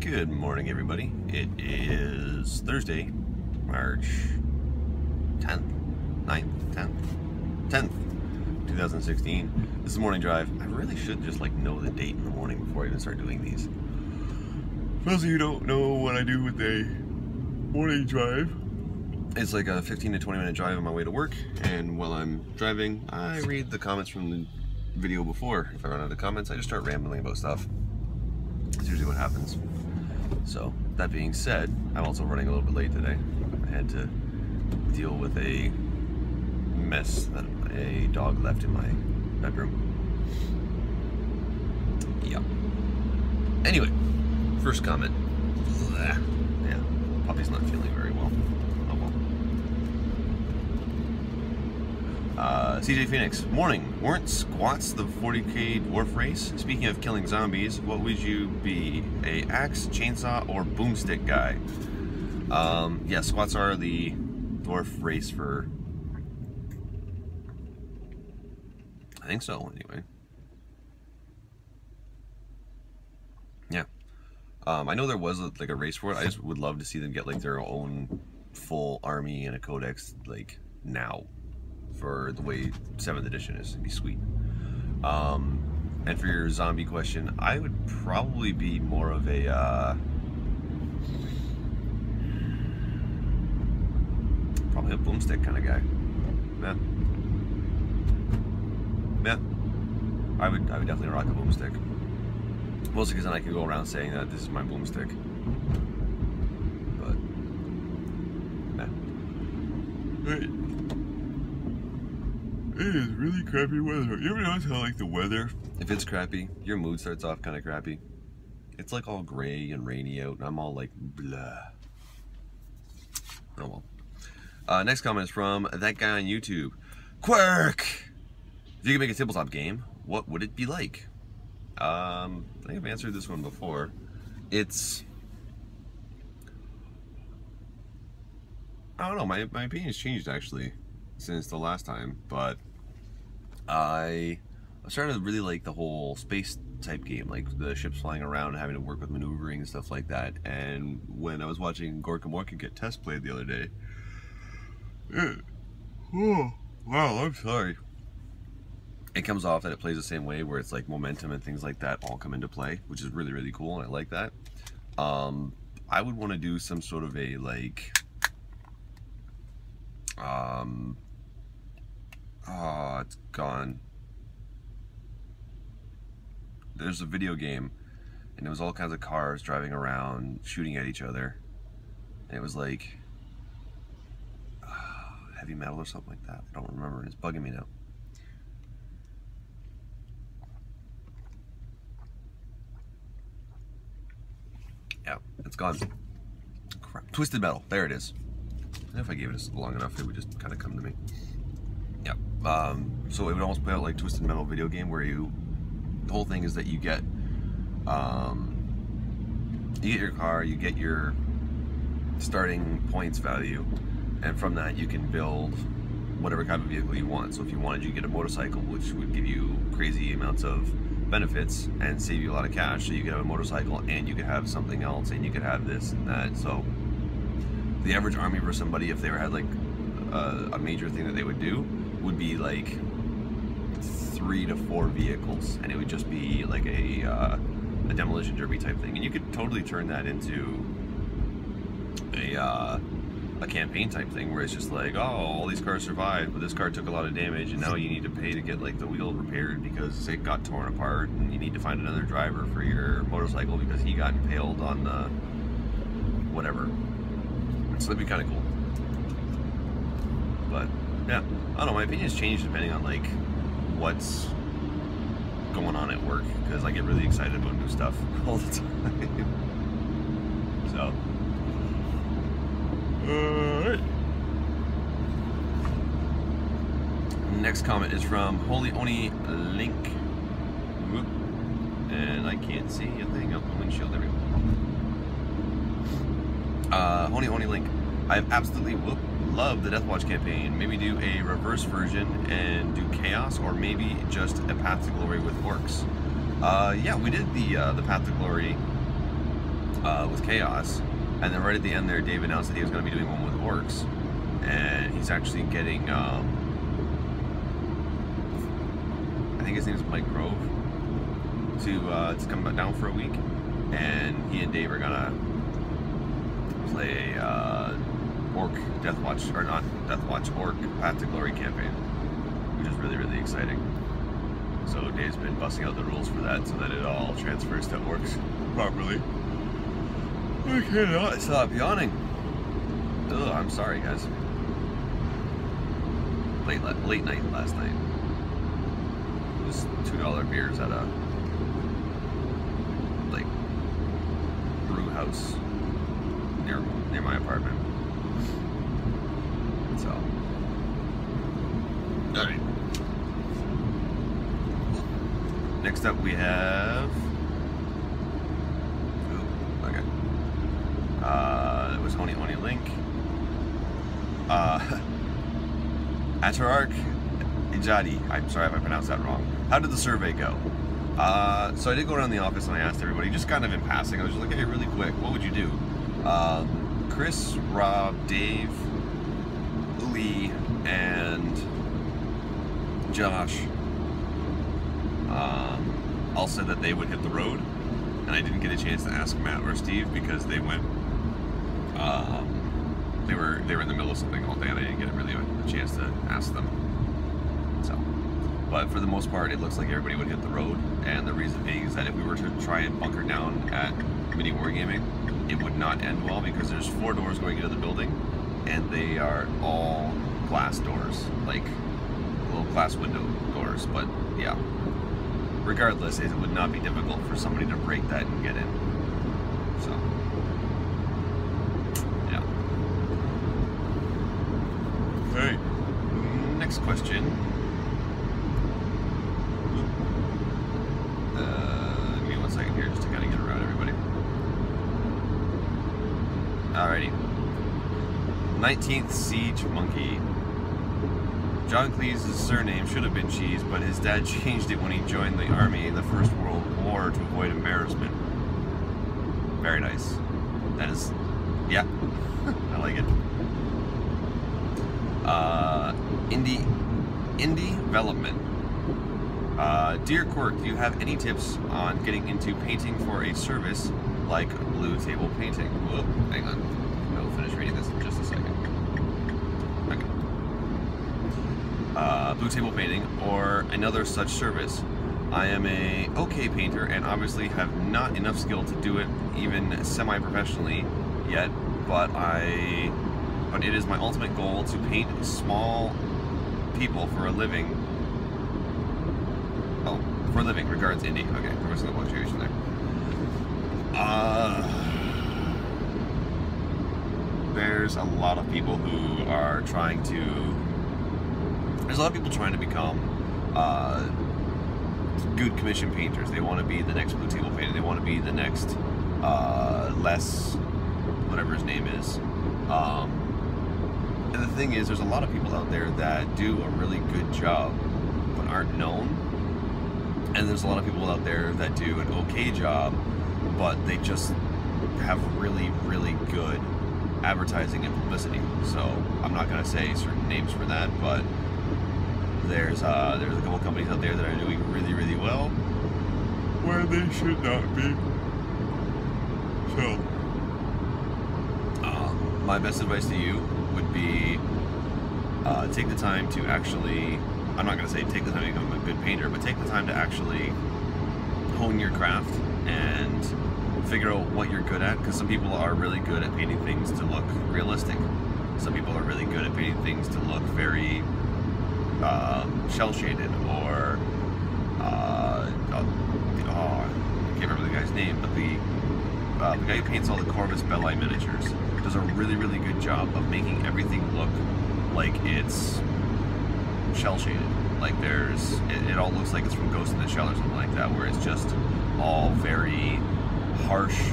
Good morning, everybody. It is Thursday, March 10th, 10th, 2016. This is Morning Drive. I really should just know the date in the morning before I even start doing these. For those of you who don't know what I do with a morning drive, it's like a 15 to 20 minute drive on my way to work, and while I'm driving, I read the comments from the video before. If I run out of comments, I just start rambling about stuff. That's usually what happens. So, that being said, I'm also running a little bit late today. I had to deal with a mess that a dog left in my bedroom. Yeah. Anyway, first comment. Yeah, puppy's not feeling very well. Oh well. CJ Phoenix, morning. Weren't squats the 40k dwarf race? Speaking of killing zombies, what would you be? A axe, chainsaw, or boomstick guy? Yeah, squats are the dwarf race for... I think so, anyway. Yeah. I know there was a race for it. I just would love to see them get their own full army and a codex now. For the way 7th edition is. It'd be sweet. And for your zombie question, I would probably be more of a probably a boomstick kind of guy. Yeah. I would definitely rock a boomstick. Mostly because then I could go around saying that this is my boomstick. But yeah. It is really crappy weather. You ever notice how the weather, if it's crappy, your mood starts off kind of crappy? It's all gray and rainy out, and I'm all blah. Oh well. Next comment is from that guy on YouTube. Quirk! If you could make a tabletop game, what would it be like? I think I've answered this one before. It's... I don't know, my opinion's changed actually since the last time, but I started to really like the whole space type game, the ships flying around and having to work with maneuvering and stuff like that. And when I was watching Gorka Morka get test played the other day, oh wow, I'm sorry. It comes off that it plays the same way, where it's momentum and things like that all come into play, which is really, really cool, and I like that. I would want to do some sort of a oh, it's gone. There's a video game, and it was all kinds of cars driving around, shooting at each other. And it was heavy metal or something like that. I don't remember. It's bugging me now. Yeah, it's gone. Crap. Twisted Metal. There it is. And if I gave it long enough, it would just kind of come to me. Yeah. So it would almost play out like Twisted Metal video game, where the whole thing is that you get your car, you get your starting points value, and from that you can build whatever kind of vehicle you want. So if you wanted, you get a motorcycle, which would give you crazy amounts of benefits and save you a lot of cash. So you could have a motorcycle, and you could have something else, and you could have this and that. So the average army for somebody, if they had a major thing that they would do, would be 3 to 4 vehicles, and it would just be a demolition derby type thing. And you could totally turn that into a campaign type thing, where it's just oh, all these cars survived, but this car took a lot of damage, and now you need to pay to get the wheel repaired because it got torn apart, and you need to find another driver for your motorcycle because he got impaled on the whatever. So that'd be kind of cool. But yeah, I don't know, my opinion's changed depending on what's going on at work, because I get really excited about new stuff all the time. So alright. Next comment is from Holy Oni Link. Whoop. And I can't see a thing up the windshield. There we go. Holy Oni Link. I've absolutely love the Deathwatch campaign. Maybe do a reverse version and do Chaos, or maybe just a Path to Glory with orcs. Yeah, we did the Path to Glory with Chaos, and then right at the end there, Dave announced that he was going to be doing one with Orcs, and he's actually getting, I think his name is Mike Grove, to come down for a week, and he and Dave are gonna play a Orc Deathwatch, or not Deathwatch, Orc Path to Glory campaign, which is really, really exciting. So Dave's been busting out the rules for that so that it all transfers to Orcs properly. I cannot stop yawning. Ugh, I'm sorry, guys. Late night last night. It was $2 beers at a brew house near my apartment. So, all right. Next up we have. Ooh, okay. It was Oni Link. Atarark Ijadi. I'm sorry if I pronounced that wrong. How did the survey go? So I did go around the office and I asked everybody, just kind of in passing. I was just like, hey, really quick, what would you do? Chris, Rob, Dave, Lee, and Josh all said that they would hit the road, and I didn't get a chance to ask Matt or Steve because they went. They were in the middle of something all day, and I didn't get really a chance to ask them. So, but for the most part, it looks like everybody would hit the road, and the reason being is that if we were to try and bunker down at Mini Wargaming, it would not end well because there's 4 doors going into the building, and they are all glass doors, like little glass window doors. But yeah, regardless, it would not be difficult for somebody to break that and get in. So, yeah. Alright, next question. Give me 1 second here just to kind of get around everybody. Alrighty. 19th Siege Monkey. John Cleese's surname should have been Cheese, but his dad changed it when he joined the army in the First World War to avoid embarrassment. Very nice. That is, yeah, I like it. Indie Development. Dear Quirk, do you have any tips on getting into painting for a service like Blue Table Painting? Whoop, hang on. I'll finish reading this in just a second. Okay. Blue Table Painting or another such service. I am a okay painter and obviously have not enough skill to do it even semi-professionally yet, but it is my ultimate goal to paint small people for a living. Oh, for a living. Regards, Indy. Okay, there was some punctuation there. There's a lot of people who are trying to. There's a lot of people trying to become good commission painters. They want to be the next Blue Table painter. They want to be the next Les, whatever his name is. And the thing is, there's a lot of people out there that do a really good job but aren't known. And there's a lot of people out there that do an okay job, but they just have really, really good advertising and publicity. So I'm not going to say certain names for that, but there's a couple companies out there that are doing really, really well where they should not be. So my best advice to you would be take the time to actually, I'm not going to say take the time to become a good painter, but take the time to actually hone your craft and figure out what you're good at, because some people are really good at painting things to look realistic. Some people are really good at painting things to look very shell-shaded, or I can't remember the guy's name, but the guy who paints all the Corvus Belli miniatures does a really, really good job of making everything look like it's shell-shaded. Like it all looks like it's from Ghost in the Shell or something like that, where it's just all very harsh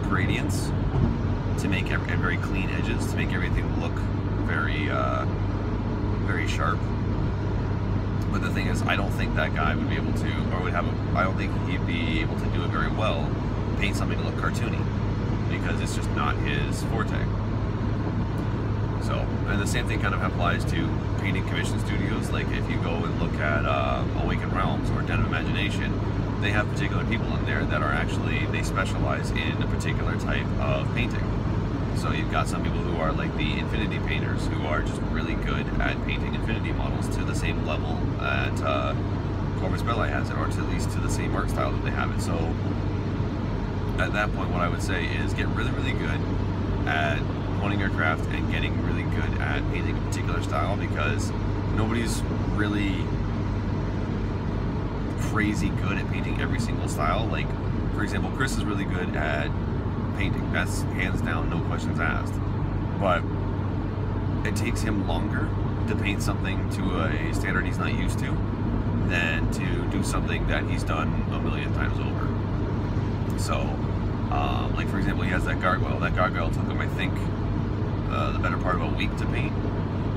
gradients to make and very clean edges to make everything look very, very sharp. But the thing is, I don't think that guy would be able to, or would have I don't think he'd be able to do it very well, paint something to look cartoony, because it's just not his forte. So, and the same thing kind of applies to painting commission studios. Like if you go and look at Awakened Realms or Den of Imagination, they have particular people in there that are actually, they specialize in a particular type of painting. So you've got some people who are like the Infinity painters, who are just really good at painting Infinity models to the same level that Corvus Belli has it, or to at least to the same art style that they have it. So at that point, what I would say is get really, really good at honing your craft and getting really good at painting a particular style, because nobody's really crazy good at painting every single style. Like, for example, Chris is really good at painting. That's hands down, no questions asked. But it takes him longer to paint something to a standard he's not used to than to do something that he's done a million times over. So, like for example, he has that gargoyle. That gargoyle took him, I think, the better part of a week to paint,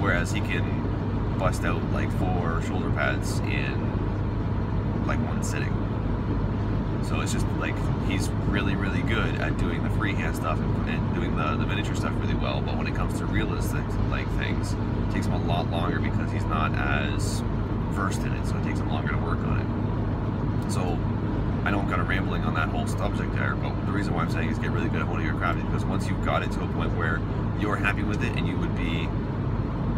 whereas he can bust out like 4 shoulder pads in like one sitting. So it's just like he's really, really good at doing the freehand stuff and doing the miniature stuff really well. But when it comes to realistic like things, it takes him a lot longer because he's not as versed in it. So it takes him longer to work on it. So I know I'm kind of rambling on that whole subject there, but the reason why I'm saying is get really good at honing your craft is because once you've got it to a point where you're happy with it and you would be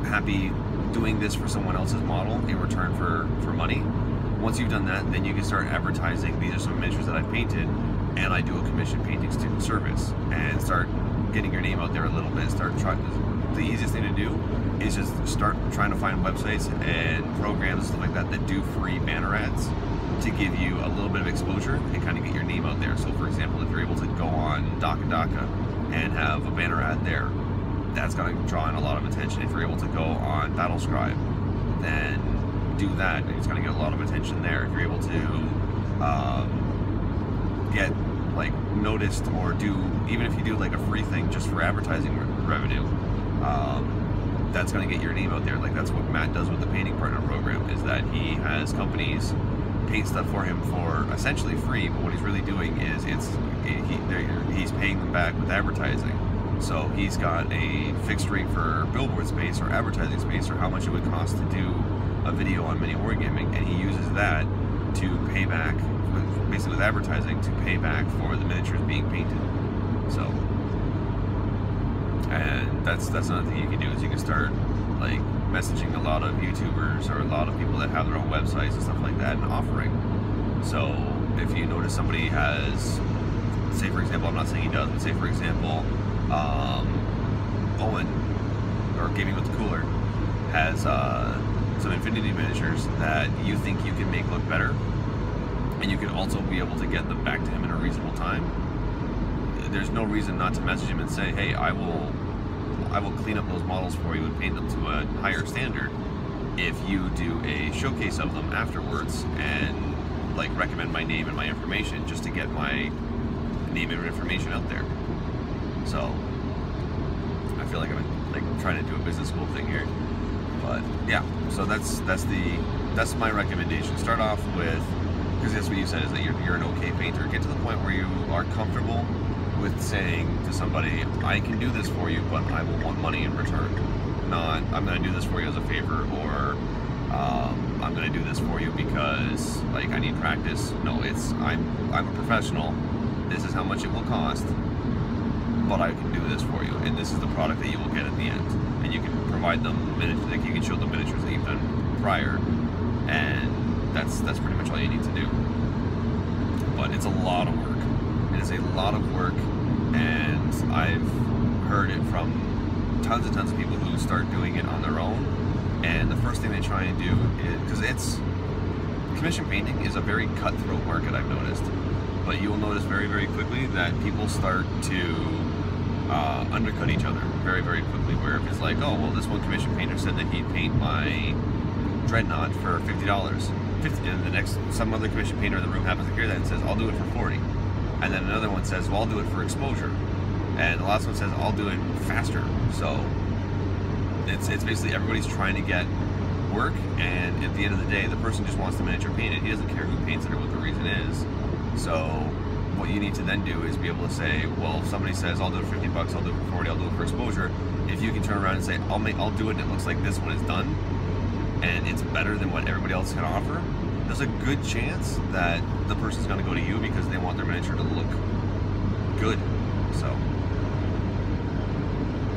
happy doing this for someone else's model in return for money, once you've done that, then you can start advertising, these are some miniatures that I've painted, and I do a commission painting student service, and start getting your name out there a little bit. The easiest thing to do is just start trying to find websites and programs and stuff like that that do free banner ads to give you a little bit of exposure and kind of get your name out there. So for example, if you're able to go on DakaDaka and have a banner ad there, that's going to draw in a lot of attention. If you're able to go on Battlescribe, then do that, and it's going to get a lot of attention there. If you're able to get like noticed, or do, even if you do like a free thing just for advertising revenue, that's going to get your name out there. Like that's what Matt does with the Painting Partner program, is that he has companies paint stuff for him for essentially free, but what he's really doing is he's paying them back with advertising. So he's got a fixed rate for billboard space or advertising space, or how much it would cost to do a video on mini wargaming, and he uses that to pay back, basically with advertising, to pay back for the miniatures being painted. So, and that's another thing you can do, is you can start like messaging a lot of YouTubers or a lot of people that have their own websites and stuff like that, and offering. So if you notice somebody has, say for example, I'm not saying he does, but say for example, Owen, or Gaming with the Cooler, has some Infinity miniatures that you think you can make look better, and you can also be able to get them back to him in a reasonable time, there's no reason not to message him and say, hey, I will clean up those models for you and paint them to a higher standard if you do a showcase of them afterwards and like recommend my name and my information, just to get my name and information out there. So I feel like I'm like trying to do a business school thing here, but yeah. So that's my recommendation. Start off with, because that's what you said, is that you're an okay painter. Get to the point where you are comfortable with saying to somebody, I can do this for you, but I will want money in return. Not, I'm going to do this for you as a favor, or I'm going to do this for you because like I need practice. No, it's I'm a professional. This is how much it will cost, but I can do this for you, and this is the product that you will get at the end. And you can provide them miniatures, like you can show them miniatures that you've done prior, and that's pretty much all you need to do. But it's a lot of work. It is a lot of work, and I've heard it from tons and tons of people who start doing it on their own, and the first thing they try and do is, because commission painting is a very cutthroat market, I've noticed, but you'll notice very, very quickly that people start to undercut each other very, very quickly, where if it's like, oh, well, this one commission painter said that he'd paint my Dreadnought for $50, and the next, some other commission painter in the room happens to hear that and says, I'll do it for $40. And then another one says, well, I'll do it for exposure. And the last one says, I'll do it faster. So it's basically everybody's trying to get work, and at the end of the day, the person just wants the miniature painted. He doesn't care who paints it or what the reason is. So what you need to then do is be able to say, well, if somebody says, I'll do it for 50 bucks, I'll do it for 40, I'll do it for exposure. If you can turn around and say, I'll do it and it looks like this when it's done, and it's better than what everybody else can offer, there's a good chance that the person's going to go to you because they want their miniature to look good. So,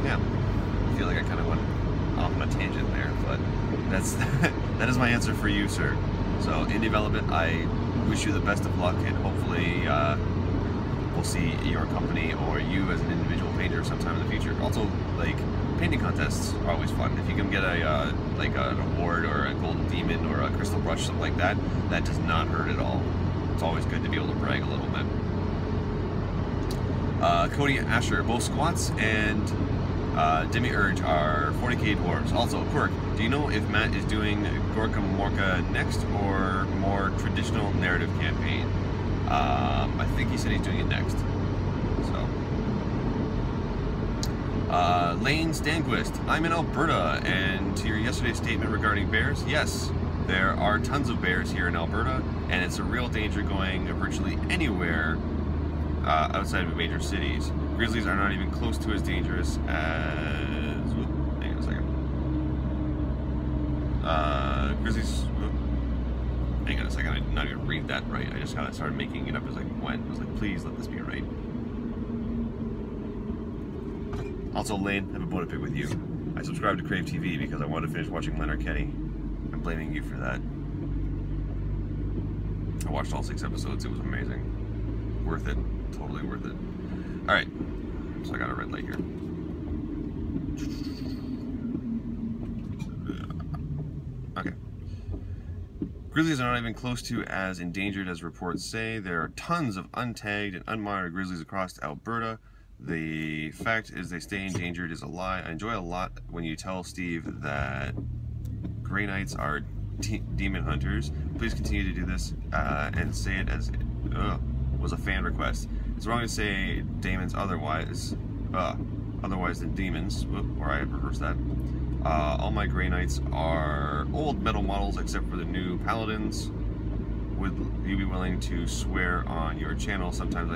yeah, I feel like I kind of went off on a tangent there, but that is my answer for you, sir. So, in development, I wish you the best of luck, and hopefully we'll see your company or you as an individual painter sometime in the future. Also, like, painting contests are always fun. If you can get a like an award or a golden demon or a crystal brush, something like that, that does not hurt at all. It's always good to be able to brag a little bit. Cody Asher, both Squats and Demiurge are 40k dwarves. Also, Quirk, do you know if Matt is doing Gorka Morka next or more traditional narrative campaign? I think he said he's doing it next. So, Lane Stanquist, I'm in Alberta, and to your yesterday's statement regarding bears, yes, there are tons of bears here in Alberta, and it's a real danger going virtually anywhere outside of major cities. Grizzlies are not even close to as dangerous as... hang on a second. Grizzlies... hang on a second, I did not even read that right. I just kind of started making it up as I went. I was like, please let this be right. Also, Lane, I have a bone to pick with you. I subscribed to Crave TV because I wanted to finish watching Leonard Kenny. I'm blaming you for that. I watched all 6 episodes. It was amazing. Worth it. Totally worth it. Alright. So I got a red light here. Okay. Grizzlies are not even close to as endangered as reports say. There are tons of untagged and unmonitored grizzlies across Alberta. The fact is they stay endangered is a lie. I enjoy a lot when you tell Steve that Grey Knights are demon hunters. Please continue to do this and say it as was a fan request. It's wrong to say demons otherwise than demons, or I reversed that. All my Grey Knights are old metal models except for the new Paladins. Would you be willing to swear on your channel? Sometimes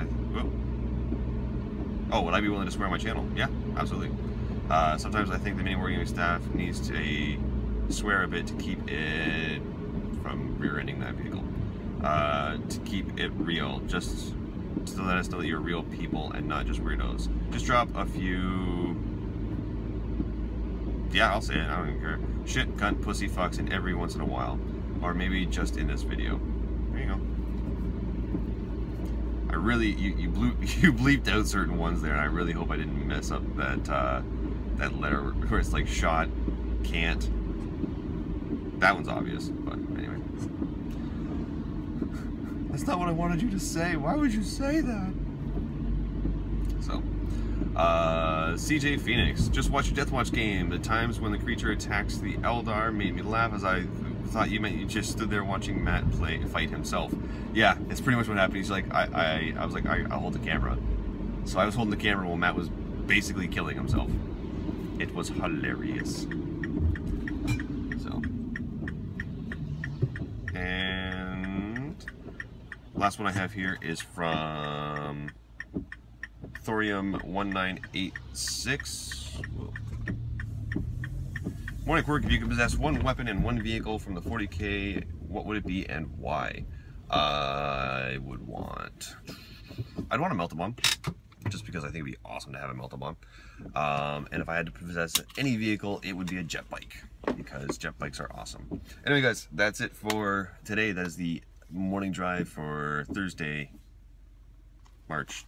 would I be willing to swear on my channel? Yeah, absolutely. Sometimes I think the mini wargaming staff needs to swear a bit to keep it from rear-ending that vehicle. To keep it real, just to let us know that you're real people and not just weirdos. Just drop a few... yeah, I'll say it, I don't even care. Shit, cunt, pussy, fucks, and every once in a while. Or maybe just in this video. There you go. I really, you bleeped out certain ones there, and I really hope I didn't mess up that that letter where it's like shot, can't. That one's obvious, but anyway. That's not what I wanted you to say. Why would you say that? So, CJ Phoenix, just watch your Deathwatch game. The times when the creature attacks the Eldar made me laugh as I thought you meant you just stood there watching Matt fight himself. Yeah, it's pretty much what happened. He's like, I was like, I'll hold the camera. So I was holding the camera while Matt was basically killing himself. It was hilarious. So, and last one I have here is from Thorium1986. Morning, Quirk. If you could possess one weapon and one vehicle from the 40k, what would it be and why? I'd want a Melt-A-Bomb, just because I think it'd be awesome to have a Melt-A-Bomb. And if I had to possess any vehicle, it would be a jet bike, because jet bikes are awesome. Anyway, guys, that's it for today. That is the morning drive for Thursday, March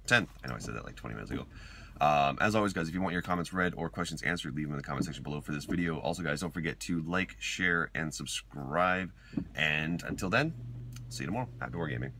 10th. I know I said that like 20 minutes ago. As always, guys, if you want your comments read or questions answered, leave them in the comment section below for this video. Also, guys, don't forget to like, share, and subscribe. And until then, see you tomorrow. Happy wargaming.